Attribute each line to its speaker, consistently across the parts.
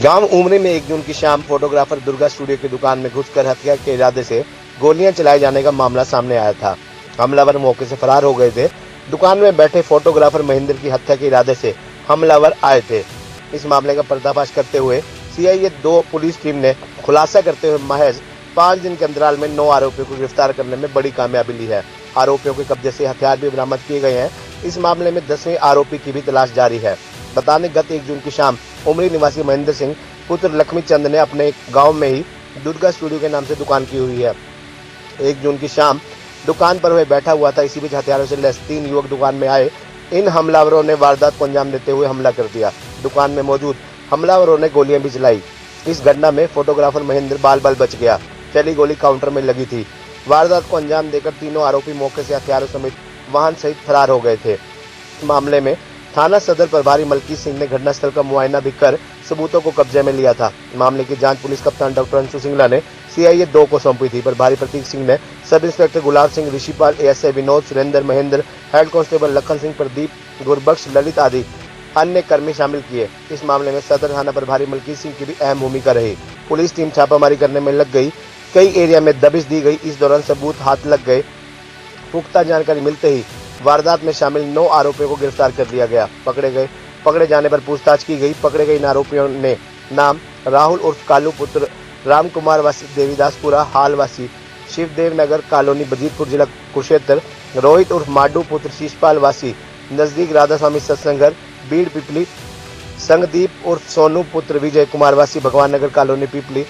Speaker 1: गांव उमरी में 1 जून की शाम फोटोग्राफर दुर्गा स्टूडियो की दुकान में घुसकर हत्या के इरादे से गोलियां चलाए जाने का मामला सामने आया था। हमलावर मौके से फरार हो गए थे। दुकान में बैठे फोटोग्राफर महेंद्र की हत्या के इरादे से हमलावर आए थे। इस मामले का पर्दाफाश करते हुए सीआईए 2 पुलिस टीम ने खुलासा करते हुए महज 5 दिन के अंतराल में 9 आरोपियों को गिरफ्तार करने में बड़ी कामयाबी ली है। आरोपियों के कब्जे से हथियार भी बरामद किए गए हैं। इस मामले में 10वें आरोपी की भी तलाश जारी है। बता दें, गत 1 जून की शाम उमरी निवासी महेंद्र सिंह पुत्र लक्ष्मी चंद ने अपने गांव में ही दुर्गा स्टूडियो के नाम से दुकान की हुई है। 1 जून की शाम दुकान पर वह बैठा हुआ था। इसी बीच हथियारों से लैस 3 युवक दुकान में आए। इन हमलावरों ने वारदात को अंजाम देते हुए हमला कर दिया। दुकान में मौजूद हमलावरों ने गोलियां भी चलाई। इस घटना में फोटोग्राफर महेंद्र बाल बाल बच गया। चली गोली काउंटर में लगी थी। वारदात को अंजाम देकर तीनों आरोपी मौके से हथियारों समेत वाहन सहित फरार हो गए थे। इस मामले में थाना सदर प्रभारी मलकीत सिंह ने घटनास्थल का मुआयना भी कर सबूतों को कब्जे में लिया था। मामले की जांच पुलिस कप्तान डॉक्टर अंशु सिंगला ने सीआईए 2 को सौंपी थी। प्रभारी प्रतीक सिंह ने sub inspector Gulab Singh, Rishipal, ASI Vinod, Surendra, Mahendra, head constable Lakhan Singh, Pradeep, Gurbaksh, Lalit आदि अन्य कर्मी शामिल किए। इस मामले में सदर थाना प्रभारी मलकीत सिंह की भी अहम भूमिका रही। पुलिस टीम छापामारी करने में लग गई। कई एरिया में दबिश दी गई। इस दौरान सबूत हाथ लग गए। पुख्ता जानकारी मिलते ही वारदात में शामिल 9 आरोपियों को गिरफ्तार कर लिया गया। पकड़े जाने पर पूछताछ की गई। पकड़े गए इन आरोपियों ने नाम राहुल उर्फ कालू पुत्र राम कुमार वासी देवीदासपुरा हाल वासी शिवदेव नगर कॉलोनी बजीतपुर जिला कुरुक्षेत्र, रोहित उर्फ माडू पुत्र शीशपाल वासी नजदीक राधा स्वामी सत्संग बीड़ पिपली, संगदीप उर्फ सोनू पुत्र विजय कुमार वासी भगवान नगर कॉलोनी पिपली,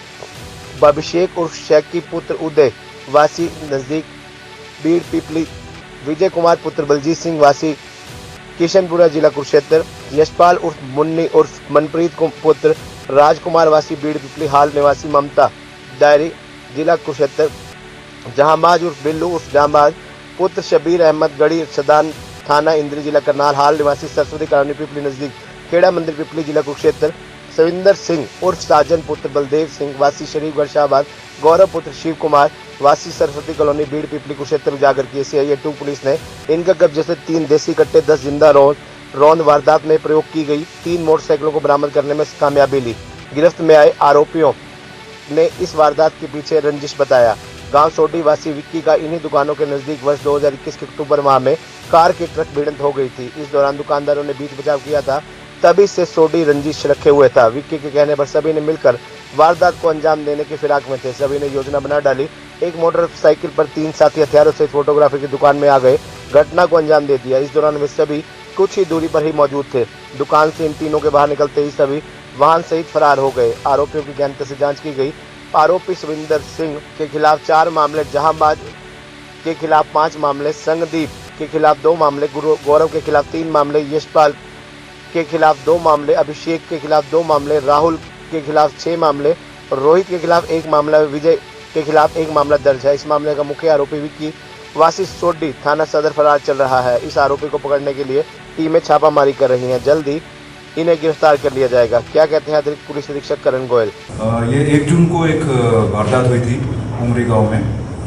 Speaker 1: अभिषेक उर्फ शैकी पुत्र उदय वासी नजदीक बीड़ पिपली, विजय कुमार पुत्र बलजीत सिंह वासी किशनपुरा जिला कुरुक्षेत्र, यशपाल उर्फ मुन्नी उर्फ मनप्रीत पुत्र राजकुमार वासी बीड़ पिपली हाल निवासी ममता डायरी जिला कुरुक्षेत्र, जहांबाज उर्फ बिल्लू उर्फ जहांबाज पुत्र शबीर अहमद गढ़ी सदान थाना इंद्री जिला करनाल हाल निवासी सरस्वती कॉलोनी पिपली नजदीक खेड़ा मंदिर पिपली जिला कुरुक्षेत्र, सविंदर सिंह उर्फ साजन पुत्र बलदेव सिंह वासी शरीफगढ़ शाहबाद, गौरव पुत्र शिव कुमार वासी सरस्वती कॉलोनी बीड़ पिपली कुरुक्षेत्र उजागर किए। सीआईए 2 पुलिस ने इनका कब्जे से 3 देसी कट्टे, 10 जिंदा रौंद वारदात में प्रयोग की गई 3 मोटरसाइकिलों को बरामद करने में कामयाबी ली। गिरफ्त में आए आरोपियों ने इस वारदात के पीछे रंजिश बताया। गांव सोडी वासी विक्की का इन्हीं दुकानों के नजदीक वर्ष 2021 के अक्टूबर माह में कार की ट्रक भिड़ंत हो गई थी। इस दौरान दुकानदारों ने बीच बचाव किया था। तभी से सोडी रंजिश रखे हुए था। विक्की के कहने पर सभी ने मिलकर वारदात को अंजाम देने की फिराक में थे। सभी ने योजना बना डाली। एक मोटरसाइकिल पर 3 साथी हथियारों से फोटोग्राफी की दुकान में आ गए। घटना को अंजाम दे दिया। इस दौरान वे सभी कुछ ही दूरी पर ही मौजूद थे। दुकान से इन तीनों के बाहर निकलते ही सभी वाहन सहित फरार हो गए। आरोपियों की गहनता से जांच की गई। आरोपी सविंदर सिंह के खिलाफ 4 मामले, जहांबाज के खिलाफ 5 मामले, संगदीप के खिलाफ 2 मामले, गौरव के खिलाफ 3 मामले, यशपाल के खिलाफ 2 मामले, अभिषेक के खिलाफ 2 मामले, राहुल के खिलाफ 6 मामले, रोहित के खिलाफ 1 मामला, विजय के खिलाफ 1 मामला दर्ज है। इस मामले का मुख्य आरोपी विक्की वासी सोडी थाना सदर फरार चल रहा है। इस आरोपी को पकड़ने के लिए टीमें छापामारी कर रही हैं। जल्द ही इन्हें गिरफ्तार कर लिया जाएगा। क्या कहते हैं अतिरिक्त पुलिस अधीक्षक करण गोयल?
Speaker 2: ये 1 जून को एक वारदात हुई थी उमरी गांव में।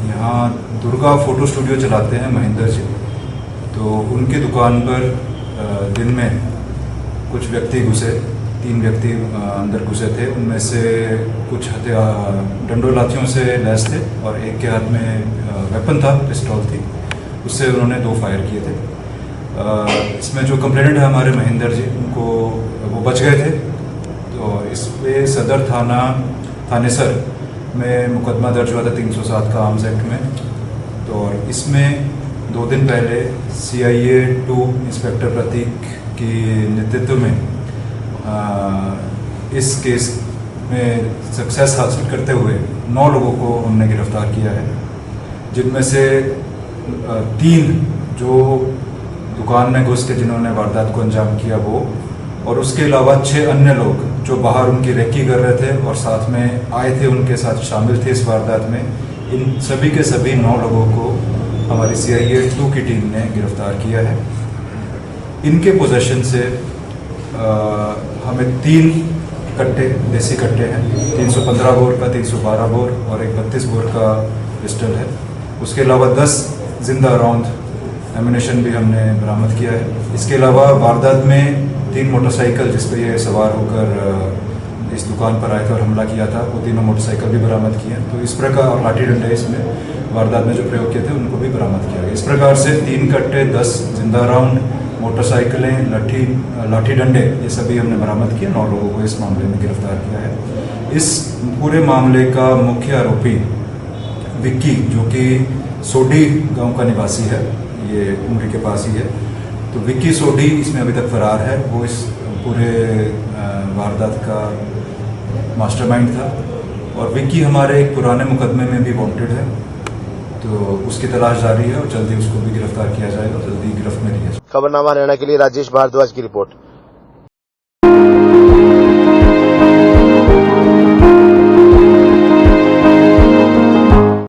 Speaker 2: यहाँ दुर्गा फोटो स्टूडियो चलाते हैं महेंद्र जी। तो उनकी दुकान पर दिन में कुछ व्यक्ति घुसे, 3 व्यक्ति अंदर घुसे थे। उनमें से कुछ डंडों लाठियों से लैस थे और एक के हाथ में वेपन था, पिस्टल थी। उससे उन्होंने 2 फायर किए थे। इसमें जो कंप्लेनेंट है हमारे महेंद्र जी, उनको वो बच गए थे। तो इस पे सदर थाने सर में मुकदमा दर्ज हुआ था 307 का आर्म्स एक्ट में। तो और इसमें 2 दिन पहले सीआईए 2 इंस्पेक्टर प्रतीक की नेतृत्व में इस केस में सक्सेस हासिल करते हुए 9 लोगों को हमने गिरफ्तार किया है, जिनमें से 3 जो दुकान में घुस के जिन्होंने वारदात को अंजाम किया वो, और उसके अलावा 6 अन्य लोग जो बाहर उनकी रेकी कर रहे थे और साथ में आए थे, उनके साथ शामिल थे इस वारदात में। इन सभी के सभी 9 लोगों को हमारी सीआईए 2 की टीम ने गिरफ्तार किया है। इनके पोजेशन से हमें 3 कट्टे, देसी कट्टे हैं, 315 बोर का, 312 बोर और एक 32 बोर का पिस्टल है। उसके अलावा 10 जिंदा राउंड एमिनेशन भी हमने बरामद किया है। इसके अलावा वारदात में 3 मोटरसाइकिल जिस पर ये सवार होकर इस दुकान पर आए थे और हमला किया था, वो तीनों मोटरसाइकिल भी बरामद किए। तो इस प्रकार और लाठी डंडे इसमें वारदात में जो प्रयोग किए थे उनको भी बरामद किया गया। इस प्रकार से 3 कट्टे, 10 जिंदा राउंड, मोटरसाइकिलें, लाठी डंडे, ये सभी हमने बरामद किए। 9 लोगों को इस मामले में गिरफ्तार किया है। इस पूरे मामले का मुख्य आरोपी विक्की, जो कि सोडी गांव का निवासी है, ये उमरी के पास ही है, तो विक्की सोडी इसमें अभी तक फरार है। वो इस पूरे वारदात का मास्टरमाइंड था और विक्की हमारे एक पुराने मुकदमे में भी वांटेड है, तो उसकी तलाश जारी है और जल्दी उसको भी गिरफ्तार किया जाएगा और जल्दी गिरफ्त में लिया जाएगा।
Speaker 1: खबरनामा हरियाणा के लिए राजेश भारद्वाज की रिपोर्ट।